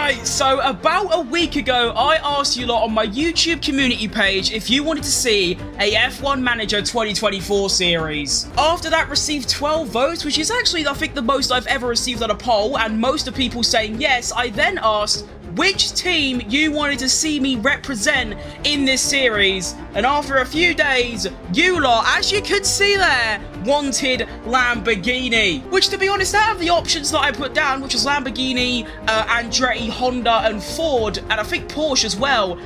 Right, so about a week ago, I asked you lot on my YouTube community page if you wanted to see a F1 Manager 2024 series. After that, received 12 votes, which is actually, I think, the most I've ever received on a poll, and most of people saying yes. I then asked which team you wanted to see me represent in this series, and after a few days, you lot, as you could see there, wanted Lamborghini. Which, to be honest, out of the options that I put down, which was Lamborghini, Andretti, Honda, and Ford, and I think Porsche as well,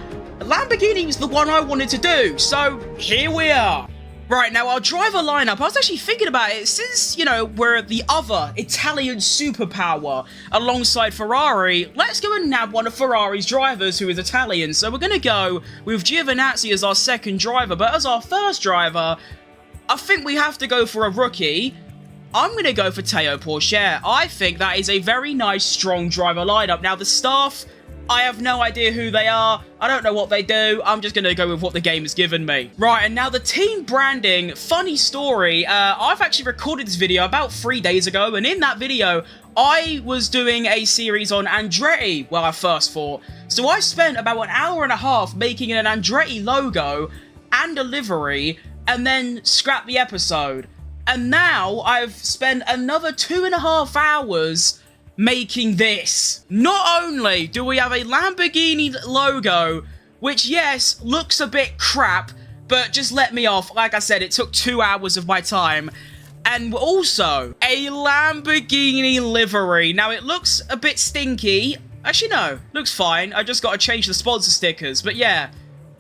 Lamborghini was the one I wanted to do, so here we are. Right, now our driver lineup, I was actually thinking about it, since, you know, we're the other Italian superpower alongside Ferrari, let's go and nab one of Ferrari's drivers who is Italian. So we're going to go with Giovinazzi as our second driver, but as our first driver, I think we have to go for a rookie. I'm going to go for Teo Pourchaire. I think that is a very nice, strong driver lineup. Now, the staff, I have no idea who they are. I don't know what they do. I'm just going to go with what the game has given me. Right, and now the team branding, funny story. I've actually recorded this video about 3 days ago, and in that video, I was doing a series on Andretti, well, I first thought. So I spent about an hour and a half making an Andretti logo and a livery, and then scrapped the episode. And now I've spent another 2.5 hours making this. Not only do we have a Lamborghini logo, which, yes, looks a bit crap, but just let me off. Like I said, it took 2 hours of my time. And also, a Lamborghini livery. Now, it looks a bit stinky. Actually, no, looks fine. I just got to change the sponsor stickers. But yeah,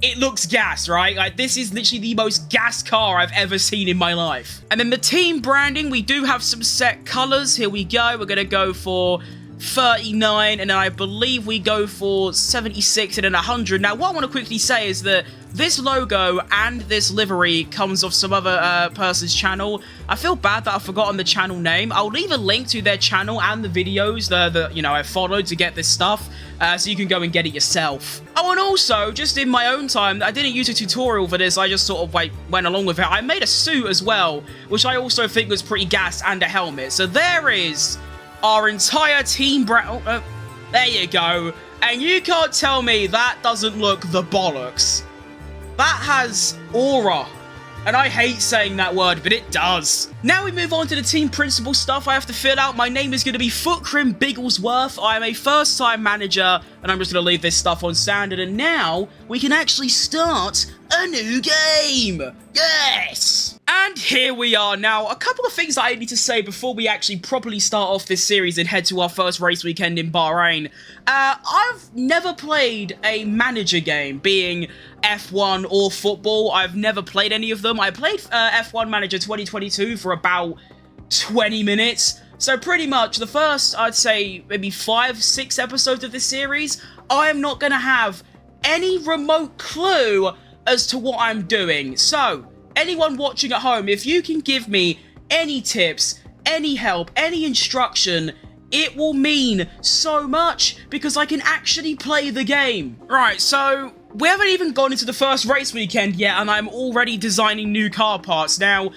it looks gas, right? Like, this is literally the most gas car I've ever seen in my life. And then the team branding, we do have some set colors. Here we go. We're going to go for 39, and then I believe we go for 76 and then 100. Now, what I want to quickly say is that this logo and this livery comes off some other person's channel. I feel bad that I've forgotten the channel name. I'll leave a link to their channel and the videos that you know, I followed to get this stuff, so you can go and get it yourself. Oh, and also, just in my own time, I didn't use a tutorial for this, I just sort of like went along with it. I made a suit as well, which I also think was pretty gas, and a helmet. So there is our entire team brand. Oh, there you go. And you can't tell me that doesn't look the bollocks. That has aura. And I hate saying that word, but it does. Now we move on to the team principal stuff I have to fill out. My name is going to be Footcrim Bigglesworth. I am a first-time manager, and I'm just going to leave this stuff on standard. And now we can actually start a new game. Yes! And here we are. Now, a couple of things that I need to say before we actually properly start off this series and head to our first race weekend in Bahrain. I've never played a manager game, being F1 or football. I've never played any of them. I played F1 Manager 2022 for about 20 minutes. So pretty much the first, I'd say, maybe 5-6 episodes of this series, I am not going to have any remote clue as to what I'm doing. So, anyone watching at home, if you can give me any tips, any help, any instruction, it will mean so much, because I can actually play the game. Right, so we haven't even gone into the first race weekend yet, and I'm already designing new car parts. Now,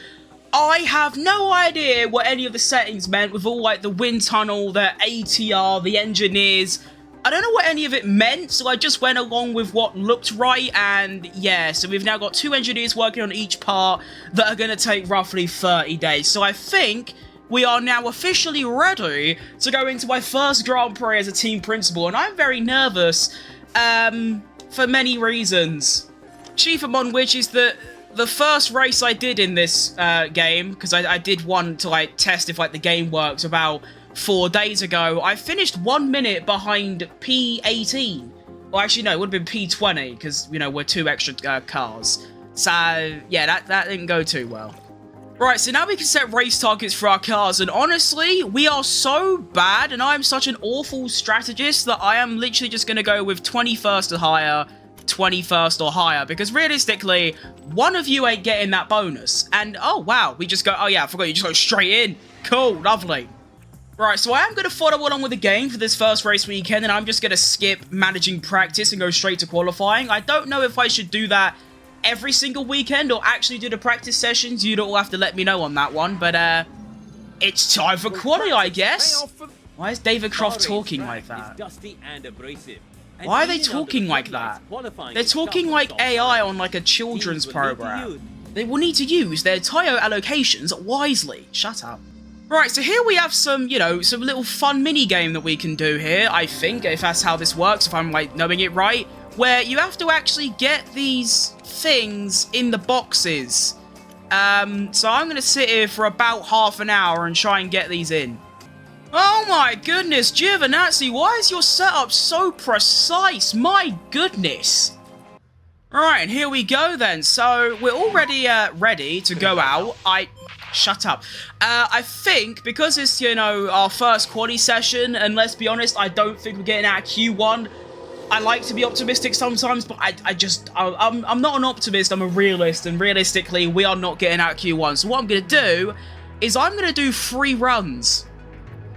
I have no idea what any of the settings meant with all, like, the wind tunnel, the ATR, the engineers. I don't know what any of it meant, so I just went along with what looked right, and yeah, so we've now got 2 engineers working on each part that are going to take roughly 30 days. So I think we are now officially ready to go into my first Grand Prix as a team principal, and I'm very nervous, for many reasons. Chief among which is that the first race I did in this game, because I did one to, like, test if, like, the game works about 4 days ago, I finished 1 minute behind P18. Well, actually, no, it would have been P20, because, you know, we're 2 extra cars. So, yeah, that didn't go too well. Right, so now we can set race targets for our cars, and honestly, we are so bad, and I'm such an awful strategist that I am literally just going to go with 21st or higher, 21st or higher, because realistically, one of you ain't getting that bonus. And, oh, wow, we just go, oh yeah, I forgot, you just go straight in. Cool, lovely. Right, so I am going to follow along with the game for this first race weekend, and I'm just going to skip managing practice and go straight to qualifying. I don't know if I should do that every single weekend or actually do the practice sessions. You'd all have to let me know on that one, but it's time for quali, I guess. Why is David Croft talking like that? Why are they talking like that? They're talking like AI on like a children's program. They will need to use their tyre allocations wisely. Shut up. Right, so here we have some, you know, some little fun mini-game that we can do here, I think, if that's how this works, if I'm, like, knowing it right, where you have to actually get these things in the boxes. So I'm going to sit here for about half an hour and try and get these in. Oh my goodness, Giovinazzi, why is your setup so precise? My goodness. Alright, and here we go then. So, we're already ready to go out. Shut up. I think, because it's, you know, our first quali session, and let's be honest, I don't think we're getting out of Q1. I like to be optimistic sometimes, but I'm not an optimist, I'm a realist, and realistically, we are not getting out of Q1. So what I'm going to do is I'm going to do 3 runs.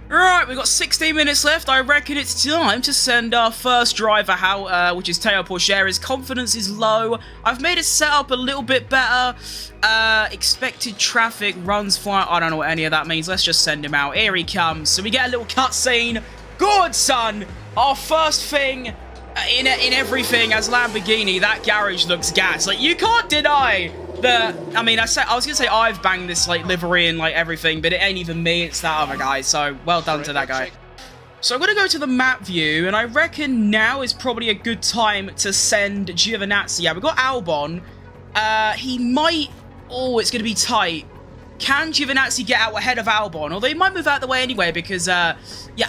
Alright, we've got 16 minutes left. I reckon it's time to send our first driver out, which is Teo Pourchaire. His confidence is low. I've made his setup a little bit better. Expected traffic, runs fine. I don't know what any of that means. Let's just send him out. Here he comes. So we get a little cutscene. Good, son! Our first thing in everything as Lamborghini. That garage looks gas. Like, you can't deny that. I mean, I was gonna say I've banged this like livery and like everything, but it ain't even me, it's that other guy, so well done to that guy. So I'm gonna go to the map view, and I reckon now is probably a good time to send Giovinazzi. Yeah, we've got Albon. He might... Oh, it's gonna be tight. Can Giovinazzi get out ahead of Albon? Although he might move out the way anyway, because, yeah,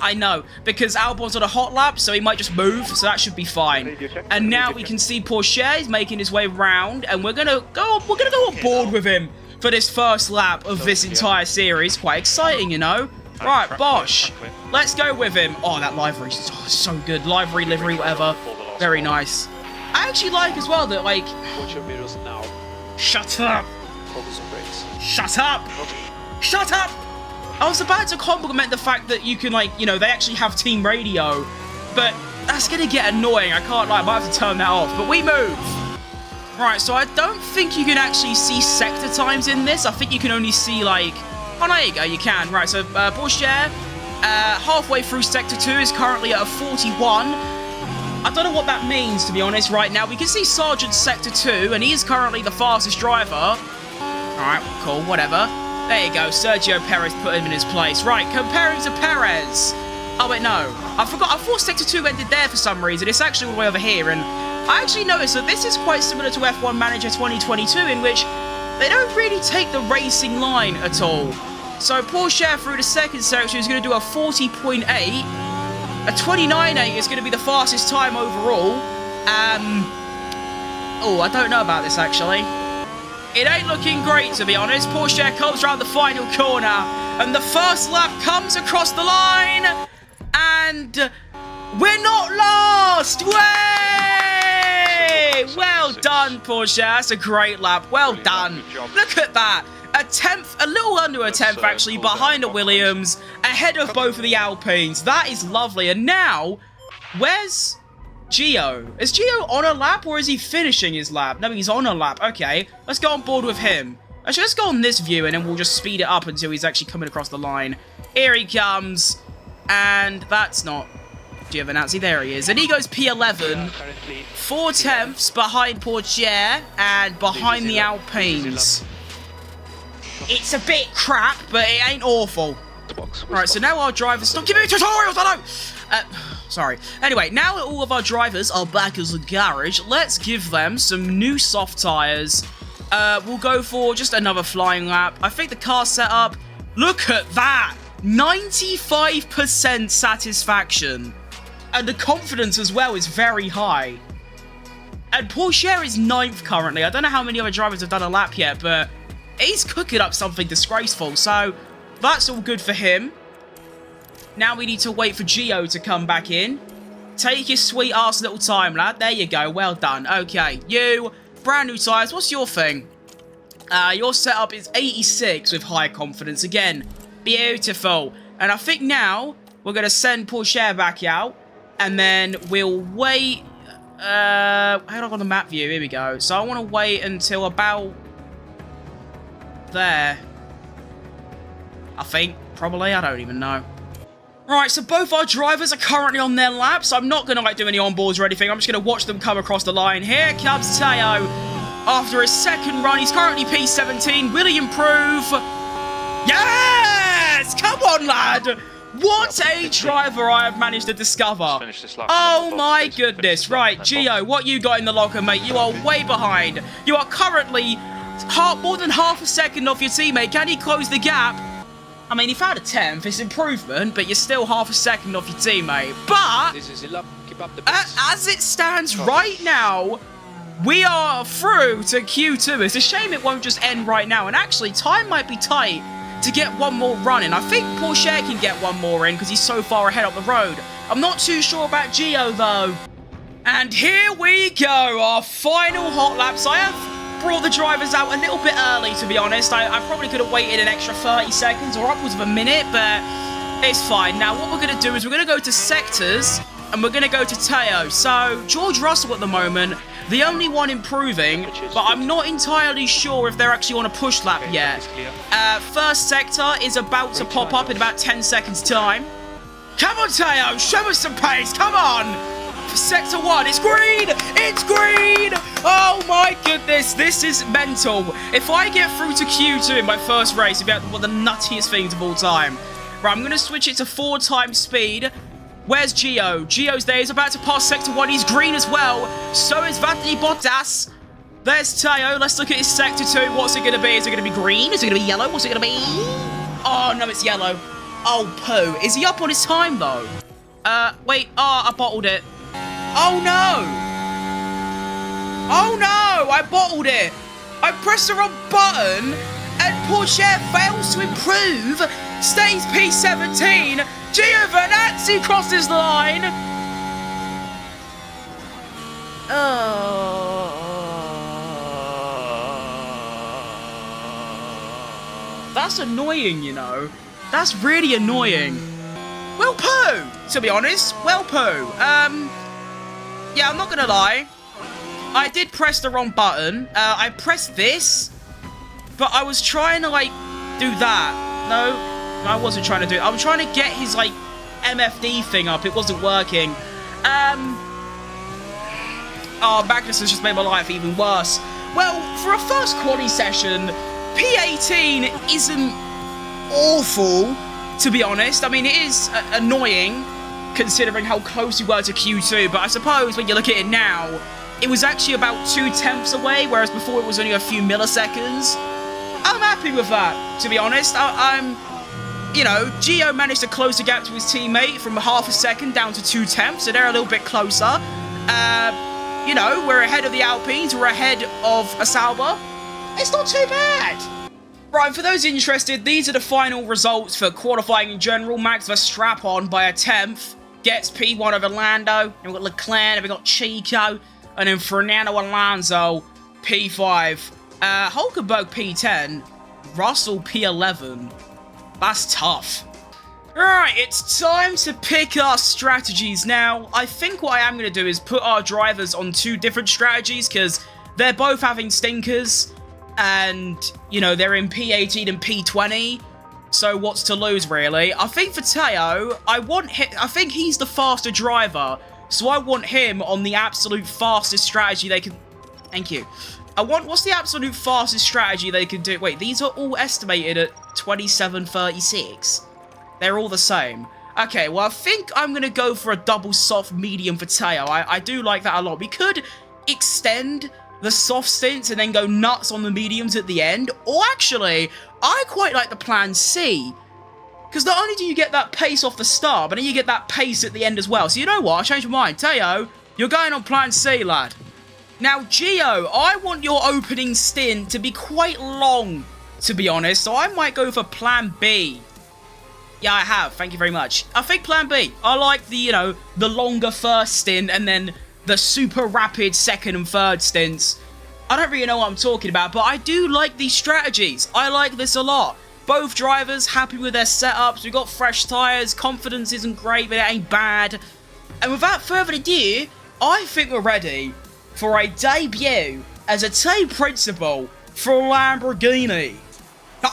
I know. Because Albon's on a hot lap, so he might just move, so that should be fine. And now we can see Pourchaire is making his way round, and we're gonna go on board with him for this first lap of this entire series. Quite exciting, you know? Right, Bosch. Let's go with him. Oh, that livery is so good. Livery, whatever. Very nice. I actually like as well that, like... Shut up! Shut up! Shut up! I was about to compliment the fact that you can, like, you know, they actually have team radio, but that's gonna get annoying, I can't lie, I might have to turn that off, but we move! Right, so I don't think you can actually see sector times in this, I think you can only see, like... Oh, there you go, you can. Right, so, Pourchaire, halfway through sector 2, is currently at a 41. I don't know what that means, to be honest, right now. We can see Sergeant sector 2, and he is currently the fastest driver. Alright, cool, whatever. There you go, Sergio Perez put him in his place. Right, comparing to Perez. Oh, wait, no. I forgot, I thought Sector 2 ended there for some reason. It's actually all the way over here, and I actually noticed that this is quite similar to F1 Manager 2022, in which they don't really take the racing line at all. So, Pourchaire through the second section is going to do a 40.8. A 29.8 is going to be the fastest time overall. Oh, I don't know about this, actually. It ain't looking great, to be honest. Pourchaire comes around the final corner, and the first lap comes across the line, and we're not lost! Way! Well done, Pourchaire. That's a great lap. Well done. Look at that. A 10th, a little under a 10th, actually, behind the Williams, ahead of both of the Alpines. That is lovely. And now, where's... Gio. Is Gio on a lap, or is he finishing his lap? No, he's on a lap. Okay, let's go on board with him. Actually, let's go on this view, and then we'll just speed it up until he's actually coming across the line. Here he comes. And that's not Giovinazzi. There he is. And he goes P11. 4 tenths behind Pourchaire and behind the Alpines. It's a bit crap, but it ain't awful. Alright, so now our drivers... Stop giving me tutorials, I know! Sorry. Anyway, now that all of our drivers are back as a garage, let's give them some new soft tyres. We'll go for just another flying lap. I think the car setup... Look at that! 95% satisfaction. And the confidence as well is very high. And Pourchaire is 9th currently. I don't know how many other drivers have done a lap yet, but he's cooking up something disgraceful. So, that's all good for him. Now we need to wait for Gio to come back in. Take your sweet ass little time, lad. There you go. Well done. Okay, you, brand new tyres. What's your thing? Your setup is 86 with high confidence. Again, beautiful. And I think now we're going to send Pourchaire back out. And then we'll wait. How do I go on the map view? Here we go. So I want to wait until about there. I think, probably. I don't even know. Right, so both our drivers are currently on their laps. I'm not going to, like, do any onboards or anything. I'm just going to watch them come across the line. Here comes Teo. After his second run, he's currently P17. Will he improve? Yes! Come on, lad! What a driver I have managed to discover. Oh my goodness. Right, Gio, what you got in the locker, mate? You are way behind. You are currently more than half a second off your teammate. Can he close the gap? I mean, he found a 10th. It's improvement, but you're still half a second off your teammate. But as it stands right now, we are through to Q2. It's a shame it won't just end right now. And actually, time might be tight to get one more run in. I think Porsche can get one more in because he's so far ahead up the road. I'm not too sure about Gio, though. And here we go, our final hot laps. I have brought the drivers out a little bit early, to be honest. I probably could have waited an extra 30 seconds or upwards of a minute, but it's fine. Now, what we're going to do is we're going to go to sectors, and we're going to go to Teo. So, George Russell at the moment, the only one improving, but I'm not entirely sure if they're actually on a push lap yet. First sector is about to pop up in about 10 seconds' time. Come on, Teo, show us some pace, come on! For sector 1, it's green! It's green! Oh my goodness, this is mental. If I get through to Q2 in my first race, it'll be one of the nuttiest things of all time. Right, I'm going to switch it to 4 times speed. Where's Gio? Gio's there. He's about to pass sector 1. He's green as well. So is Valtteri Bottas. There's Teo. Let's look at his sector 2. What's it going to be? Is it going to be green? Is it going to be yellow? What's it going to be? Oh, no, it's yellow. Oh, poo. Is he up on his time, though? Wait. Oh, I bottled it. Oh, no. Oh, no. I bottled it. I pressed the wrong button, and Porsche fails to improve. Stays P17. Giovinazzi crosses the line. That's annoying, you know. That's really annoying. Well poo, to be honest. Well poo. Yeah, I'm not gonna lie. I did press the wrong button. I pressed this, but I was trying to, like, do that. No, I wasn't trying to do it. I was trying to get his, like, MFD thing up. It wasn't working. Oh, Magnus has just made my life even worse. Well, for a first quali session, P18 isn't awful, to be honest. I mean, it is annoying, considering how close we were to Q2, but I suppose when you look at it now, it was actually about 2/10 away, whereas before it was only a few milliseconds. I'm happy with that, to be honest. You know, Gio managed to close the gap to his teammate from half a second down to 2/10, so they're a little bit closer. You know, we're ahead of the Alpines, we're ahead of a Sauber. It's not too bad. Right, for those interested, these are the final results for qualifying in general. Max Verstappen by a 10th gets P1 over Lando. And we've got Leclerc, and we've got Chico, and then Fernando Alonso, P5. Hulkenberg, P10. Russell, P11. That's tough. Alright, it's time to pick our strategies. Now, I think what I am going to do is put our drivers on 2 different strategies, because they're both having stinkers, and, you know, they're in P18 and P20, so what's to lose, really? I think for Teo, I think he's the faster driver, so I want him on the absolute fastest strategy they can... Thank you. What's the absolute fastest strategy they can do? Wait, these are all estimated at 27.36. They're all the same. Okay, well, I think I'm going to go for a double soft medium for Teo. I do like that a lot. We could extend the soft stints and then go nuts on the mediums at the end. Or actually, I quite like the plan C. Because not only do you get that pace off the start, but then you get that pace at the end as well. So you know what? I changed my mind. Teo, you're going on plan C, lad. Now, Gio, I want your opening stint to be quite long, to be honest. So I might go for plan B. Yeah, I have. Thank you very much. I think plan B. I like the, you know, the longer first stint and then the super rapid second and third stints. I don't really know what I'm talking about, but I do like these strategies. I like this a lot. Both drivers happy with their setups. We've got fresh tyres. Confidence isn't great, but it ain't bad. And without further ado, I think we're ready for a debut as a team principal for Lamborghini.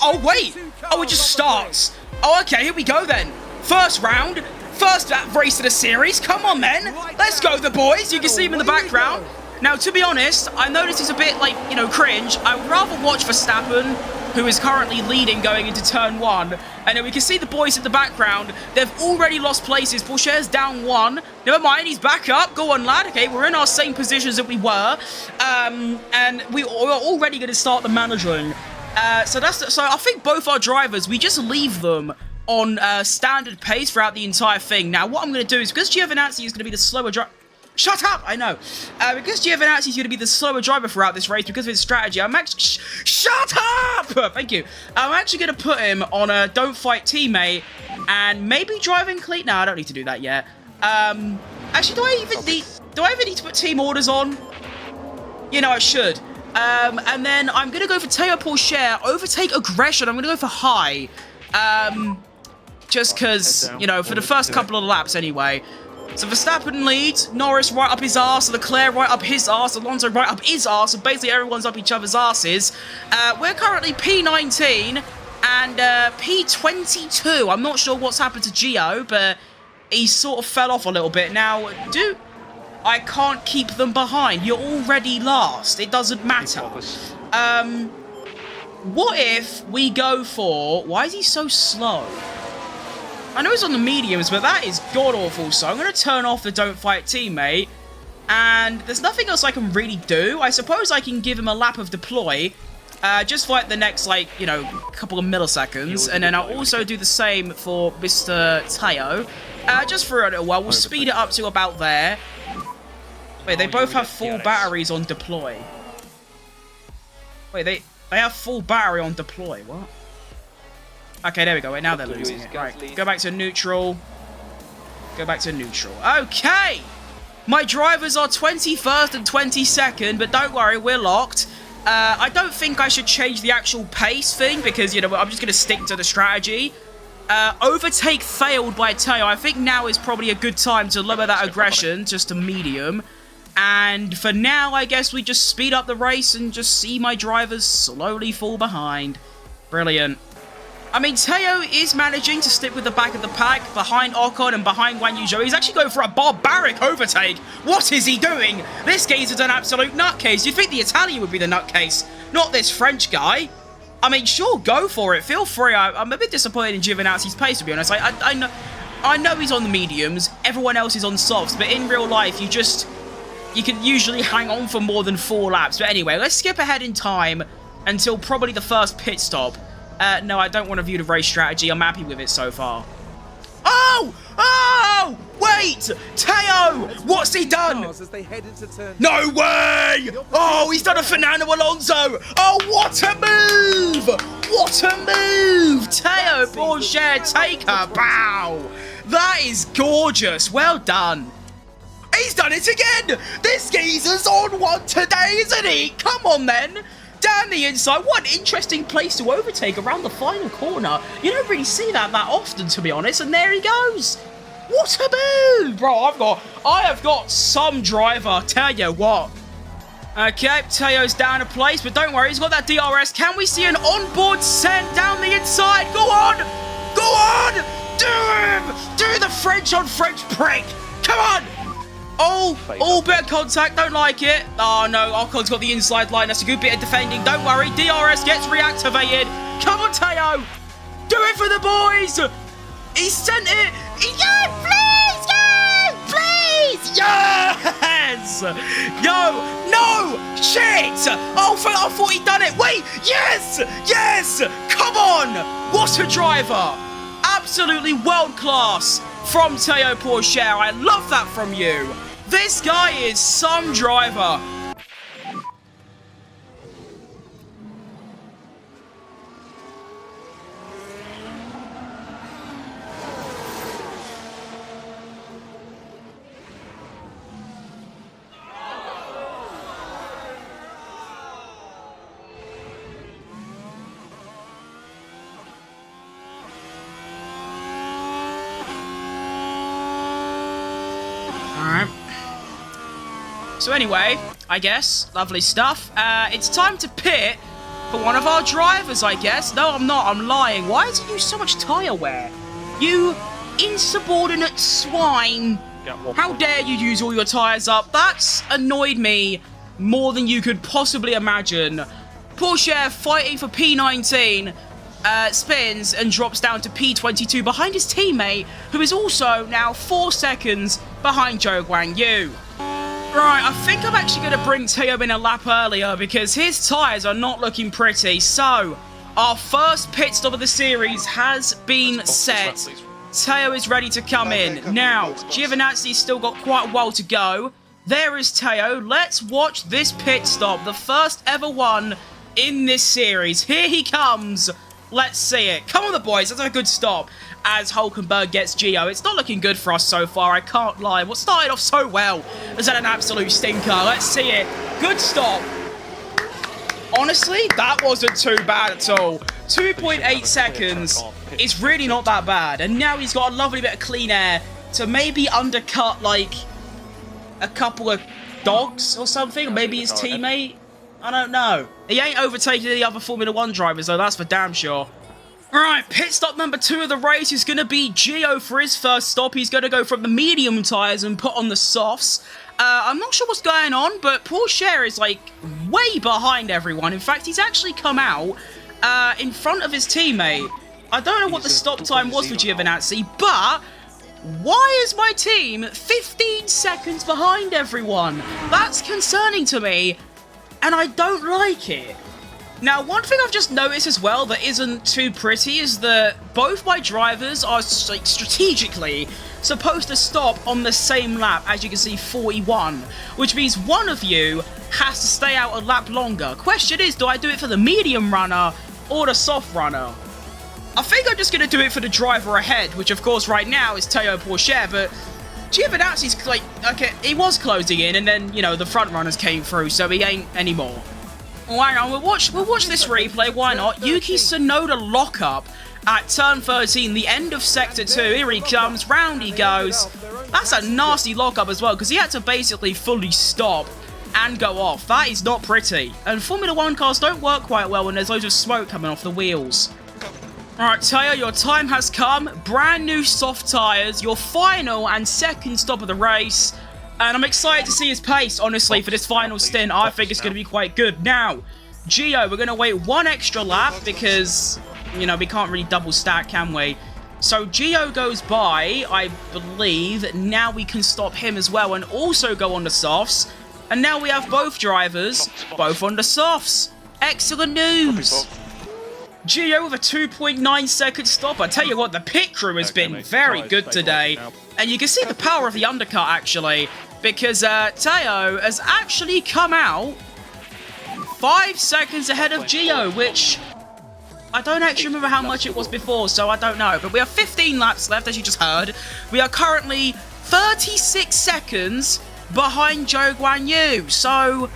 Oh, wait. Oh, it just starts. Oh, okay, here we go then. First round, first race of the series. Come on, men. Let's go, the boys. You can see him in the background. Now, to be honest, I know this is a bit, like, you know, cringe. I would rather watch Verstappen, who is currently leading going into turn 1. And then we can see the boys in the background. They've already lost places. Pourchaire's down 1. Never mind, he's back up. Go on, lad. Okay, we're in our same positions that we were. And we're already going to start the managing. So I think both our drivers, we just leave them on standard pace throughout the entire thing. Now, what I'm going to do is, because Giovinazzi is going to be the slower driver... Shut up! I know. Because Giovinazzi is going to be the slower driver throughout this race because of his strategy, I'm actually... Shut up! Thank you. I'm actually going to put him on a don't fight teammate and maybe driving clean. No, I don't need to do that yet. Actually, do I even need to put team orders on? You know, I should. And then I'm going to go for Théo Pourchaire, overtake aggression. I'm going to go for high. Just because, you know, for the first couple of laps anyway. So Verstappen leads, Norris right up his arse, Leclerc right up his arse, Alonso right up his arse, so basically everyone's up each other's arses. We're currently P19 and P22. I'm not sure what's happened to Gio, but he sort of fell off a little bit. Now, I can't keep them behind. You're already last. It doesn't matter. What if we go for... Why is he so slow? I know he's on the mediums, but that is god-awful, so I'm going to turn off the don't fight teammate, and there's nothing else I can really do. I suppose I can give him a lap of deploy, just for like the next, like, you know, couple of milliseconds, and then I'll also do the same for Mr. Théo, just for a little while. We'll speed it up to about there. Wait, they both have full batteries on deploy. Wait, they have full battery on deploy, what? Okay, there we go. Wait, now they're losing it. Right, go back to neutral. Go back to neutral. Okay! My drivers are 21st and 22nd, but don't worry, we're locked. I don't think I should change the actual pace thing, because, you know, I'm just going to stick to the strategy. Overtake failed by Théo. I think now is probably a good time to lower that aggression just to medium. And for now, I guess we just speed up the race and just see my drivers slowly fall behind. Brilliant. I mean, Théo is managing to stick with the back of the pack, behind Ocon and behind Guan Yu Zhou. He's actually going for a barbaric overtake. What is he doing? This geezer's an absolute nutcase. You'd think the Italian would be the nutcase, not this French guy. I mean, sure, go for it. Feel free. I'm a bit disappointed in Giovinazzi's pace, to be honest. I know he's on the mediums. Everyone else is on softs, but in real life, you can usually hang on for more than 4 laps. But anyway, let's skip ahead in time until probably the first pit stop. No, I don't want to view the race strategy. I'm happy with it so far. Oh! Oh! Wait! Théo! What's he done? No way! Oh, he's done a Fernando Alonso! Oh, what a move! What a move! Théo Pourchaire, take a bow! That is gorgeous. Well done. He's done it again! This geezer's on one today, isn't he? Come on, then. Down the inside. What an interesting place to overtake around the final corner. You don't really see that often, to be honest. And there he goes. What a move, bro. I have got some driver. Tell you what. Okay, Teo's down a place, but don't worry, he's got that DRS. Can we see an onboard send down the inside? Go on. Go on. Do him. Do the French on French prick. Come on. Oh, bit of contact, don't like it. Oh no, Ocon's got the inside line, that's a good bit of defending. Don't worry, DRS gets reactivated. Come on, Théo. Do it for the boys. He sent it. Yeah, please, yeah, please. Yes. Yo, no, shit. Oh, I thought he'd done it. Wait, yes, yes. Come on. What a driver. Absolutely world class from Théo Pourchaire. I love that from you. This guy is some driver. So anyway, I guess, lovely stuff. It's time to pit for one of our drivers, I guess. No, I'm not. I'm lying. Why does he use so much tyre wear? You insubordinate swine. How dare you use all your tyres up? That's annoyed me more than you could possibly imagine. Porsche fighting for P19 spins and drops down to P22 behind his teammate, who is also now 4 seconds behind Zhou Guanyu. Right, I think I'm actually going to bring Teo in a lap earlier because his tyres are not looking pretty. So, our first pit stop of the series has been set. Teo is ready to come in. Now, Giovinazzi's still got quite a while to go. There is Teo. Let's watch this pit stop, the first ever one in this series. Here he comes. Let's see it. Come on, the boys. That's a good stop as Hulkenberg gets Gio. It's not looking good for us so far, I can't lie. What started off so well has had an absolute stinker. Let's see it. Good stop. Honestly, that wasn't too bad at all. 2.8 seconds is really not that bad. And now he's got a lovely bit of clean air to maybe undercut, like, a couple of dogs or something. Or maybe his teammate. I don't know. He ain't overtaking the other Formula 1 drivers, though, that's for damn sure. Alright, pit stop number 2 of the race is going to be Gio for his first stop. He's going to go from the medium tyres and put on the softs. I'm not sure what's going on, but Porsche is, like, way behind everyone. In fact, he's actually come out in front of his teammate. I don't know what the stop time was for Giovinazzi, but why is my team 15 seconds behind everyone? That's concerning to me, and I don't like it. Now, one thing I've just noticed as well that isn't too pretty is that both my drivers are, like, strategically supposed to stop on the same lap, as you can see, 41, which means one of you has to stay out a lap longer. Question is, do I do it for the medium runner or the soft runner? I think I'm just going to do it for the driver ahead, which of course right now is Teo Porsche, but Giovinazzi's, like, okay, he was closing in, and then, you know, the front runners came through, so he ain't anymore. Hang on, we'll watch this replay, why not? Yuki Tsunoda lockup at turn 13, the end of sector 2. Here he comes, round he goes. That's a nasty lockup as well, because he had to basically fully stop and go off. That is not pretty. And Formula 1 cars don't work quite well when there's loads of smoke coming off the wheels. Alright, Teo, your time has come. Brand new soft tyres, your final and second stop of the race. And I'm excited to see his pace, honestly, for this final stint. I think it's going to be quite good. Now, Gio, we're going to wait one extra lap because, you know, we can't really double stack, can we? So Gio goes by, I believe. Now we can stop him as well and also go on the softs. And now we have both drivers, both on the softs. Excellent news. Gio with a 2.9 second stop. I tell you what, the pit crew has been very good today. And you can see the power of the undercut, actually, because Teo has actually come out 5 seconds ahead of Gio, which I don't actually remember how much it was before, so I don't know. But we have 15 laps left, as you just heard. We are currently 36 seconds behind Zhou Guanyu, so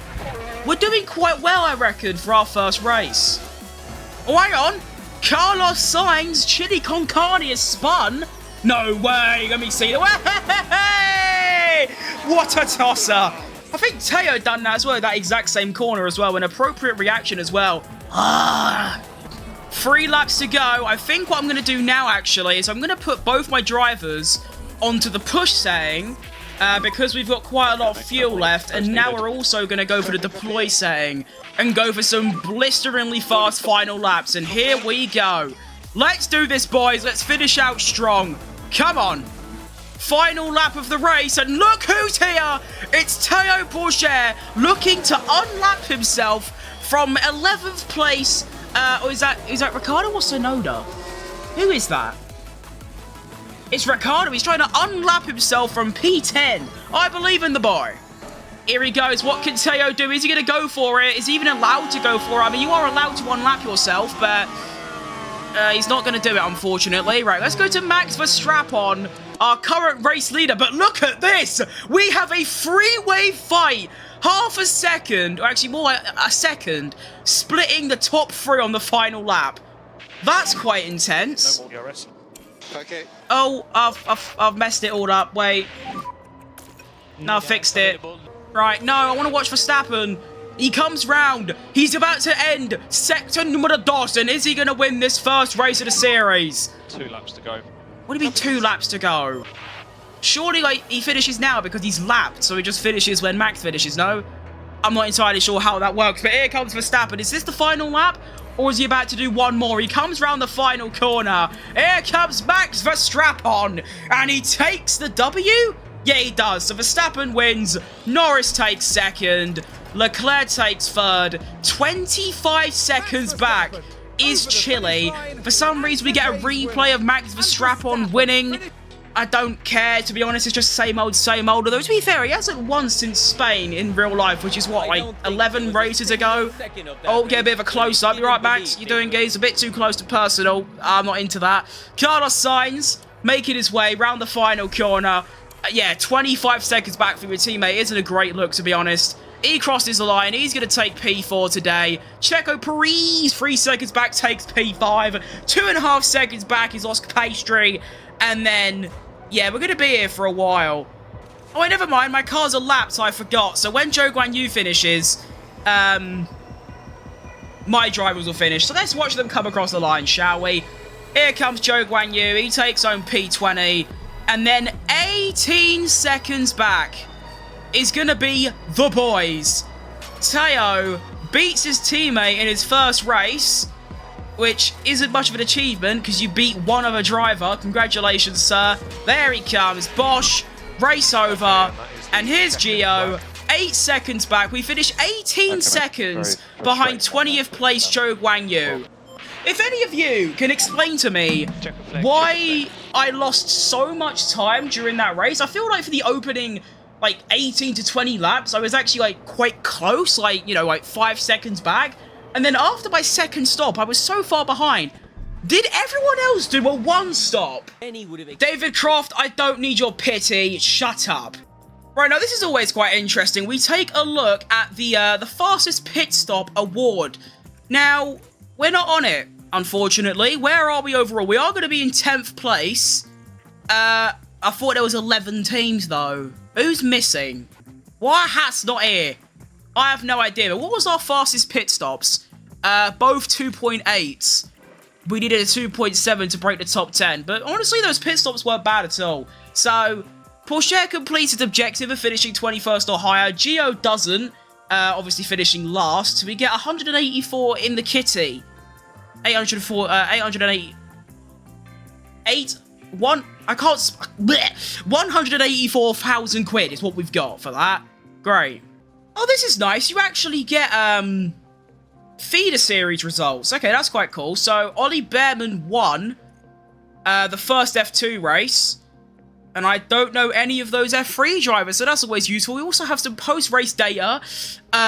we're doing quite well, I reckon, for our first race. Oh, hang on. Carlos Sainz chili con carne is spun. No way. Let me see. Hey! What a tosser. I think Teo done that as well, that exact same corner as well. An appropriate reaction as well. 3 laps to go. I think what I'm going to do now, actually, is I'm going to put both my drivers onto the push setting because we've got quite a lot of fuel left. And now we're also going to go for the deploy setting and go for some blisteringly fast final laps. And here we go. Let's do this, boys. Let's finish out strong. Come on. Final lap of the race, and look who's here. It's Teo Porsche looking to unlap himself from 11th place. Or is that Ricciardo or Tsunoda? Who is that? It's Ricciardo. He's trying to unlap himself from P10. I believe in the boy. Here he goes. What can Teo do? Is he going to go for it? Is he even allowed to go for it? I mean, you are allowed to unlap yourself, but he's not going to do it, unfortunately. Right, let's go to Max Verstappen, our current race leader. But look at this. We have a three-way fight. Half a second, or actually more like a second, splitting the top 3 on the final lap. That's quite intense. Okay. Oh, I've messed it all up. Wait. No, I fixed it. Right, no, I want to watch Verstappen. He comes round. He's about to end sector numero 2. And is he going to win this first race of the series? 2 laps to go. What do you mean 2 laps to go? Surely, like, he finishes now because he's lapped, so he just finishes when Max finishes, no? I'm not entirely sure how that works, but here comes Verstappen. Is this the final lap? Or is he about to do one more? He comes round the final corner. Here comes Max Verstappen. And he takes the W? Yeah, he does. So Verstappen wins. Norris takes second. Leclerc takes third. 25 seconds back is chilly. For some reason, we get a replay of Max Verstappen winning. I don't care, to be honest. It's just same old, same old. Although, to be fair, he hasn't won since Spain in real life, which is, what, like 11 races ago? Oh, get a bit of a close-up. You're right, Max. You're doing it. It's a bit too close to personal. I'm not into that. Carlos Sainz making his way round the final corner. Yeah, 25 seconds back from your teammate isn't a great look, to be honest. He crosses the line. He's going to take P4 today. Checo Perez, 3 seconds back, takes P5. 2.5 seconds back is Oscar Piastri. And then, yeah, we're going to be here for a while. Oh, wait, never mind. My car's a lap, so I forgot. So when Zhou Guanyu finishes, my drivers will finish. So let's watch them come across the line, shall we? Here comes Zhou Guanyu. He takes home P20. And then 18 seconds back is going to be the boys. Teo beats his teammate in his first race, which isn't much of an achievement because you beat one other driver. Congratulations, sir. There he comes. Bosch, race over. And here's Gio. 8 seconds back. We finish 18 seconds behind 20th place Zhou Guanyu. If any of you can explain to me why I lost so much time during that race, I feel like for the opening, like, 18 to 20 laps, I was actually, like, quite close, like, you know, like 5 seconds back. And then after my second stop, I was so far behind. Did everyone else do a 1 stop? David Croft, I don't need your pity. Shut up. Right, now this is always quite interesting. We take a look at the fastest pit stop award. Now, we're not on it, unfortunately. Where are we overall? We are going to be in 10th place. I thought there was 11 teams, though. Who's missing? Why Hat's not here? I have no idea. What was our fastest pit stops? Both 2.8s. We needed a 2.7 to break the top 10. But honestly, those pit stops weren't bad at all. So, Porsche completes its objective of finishing 21st or higher. Gio doesn't. Obviously finishing last. So we get 184 in the kitty. 804, 880. 184,000 quid is what we've got for that. Great. Oh, this is nice. You actually get, feeder series results. Okay, that's quite cool. So, Ollie Behrman won, the first F2 race. And I don't know any of those F3 drivers, so that's always useful. We also have some post-race data,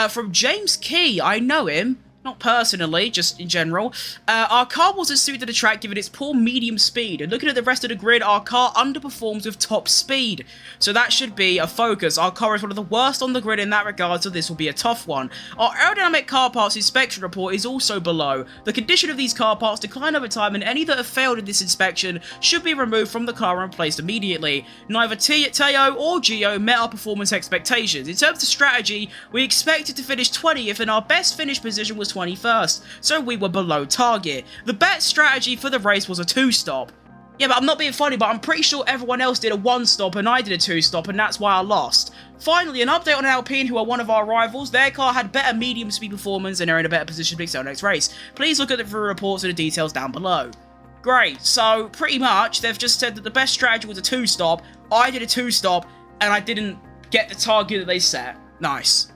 from James Key. I know him. Not personally, just in general. Our car wasn't suited to the track given its poor medium speed. And looking at the rest of the grid, our car underperforms with top speed. So that should be a focus. Our car is one of the worst on the grid in that regard, so this will be a tough one. Our aerodynamic car parts inspection report is also below. The condition of these car parts decline over time, and any that have failed in this inspection should be removed from the car and replaced immediately. Neither Teo or Gio met our performance expectations. In terms of strategy, we expected to finish 20th, and our best finish position was 21st, so we were below target. The best strategy for the race was a 2-stop. Yeah, but I'm not being funny, but I'm pretty sure everyone else did a 1-stop and I did a 2-stop, and that's why I lost. Finally, an update on Alpine, who are one of our rivals. Their car had better medium speed performance and are in a better position to excel next race. Please look at the full reports and the details down below. Great, so pretty much they've just said that the best strategy was a 2-stop. I did a 2-stop and I didn't get the target that they set. Nice.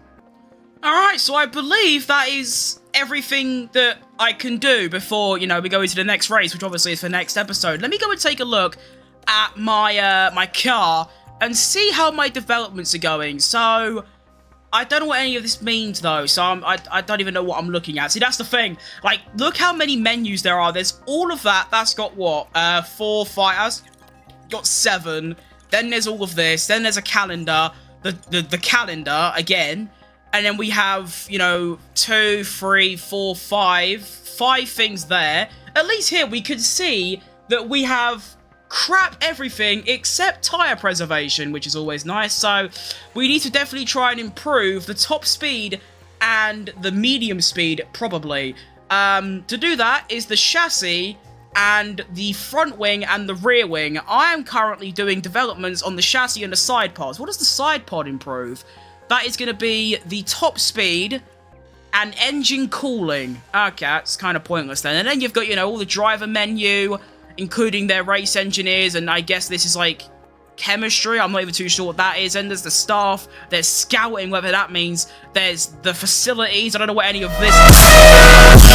Alright, so I believe that is everything that I can do before, you know, we go into the next race, which obviously is for next episode. Let me go and take a look at my my car and see how my developments are going. So, I don't know what any of this means, though, so I don't even know what I'm looking at. See, that's the thing. Like, look how many menus there are. There's all of that. That's got, what, 4, 5, that's got 7. Then there's all of this. Then there's a calendar. The calendar, again. And then we have, you know, 2, 3, 4, 5 things there. At least here we can see that we have crap everything except tyre preservation, which is always nice. So we need to definitely try and improve the top speed and the medium speed, probably. To do that is the chassis and the front wing and the rear wing. I am currently doing developments on the chassis and the side pods. What does the side pod improve? That is going to be the top speed and engine cooling. Okay, that's kind of pointless then. And then you've got, you know, all the driver menu, including their race engineers, and I guess this is like chemistry. I'm not even too sure what that is. And there's the staff, there's scouting, whether that means there's the facilities. I don't know what any of this is.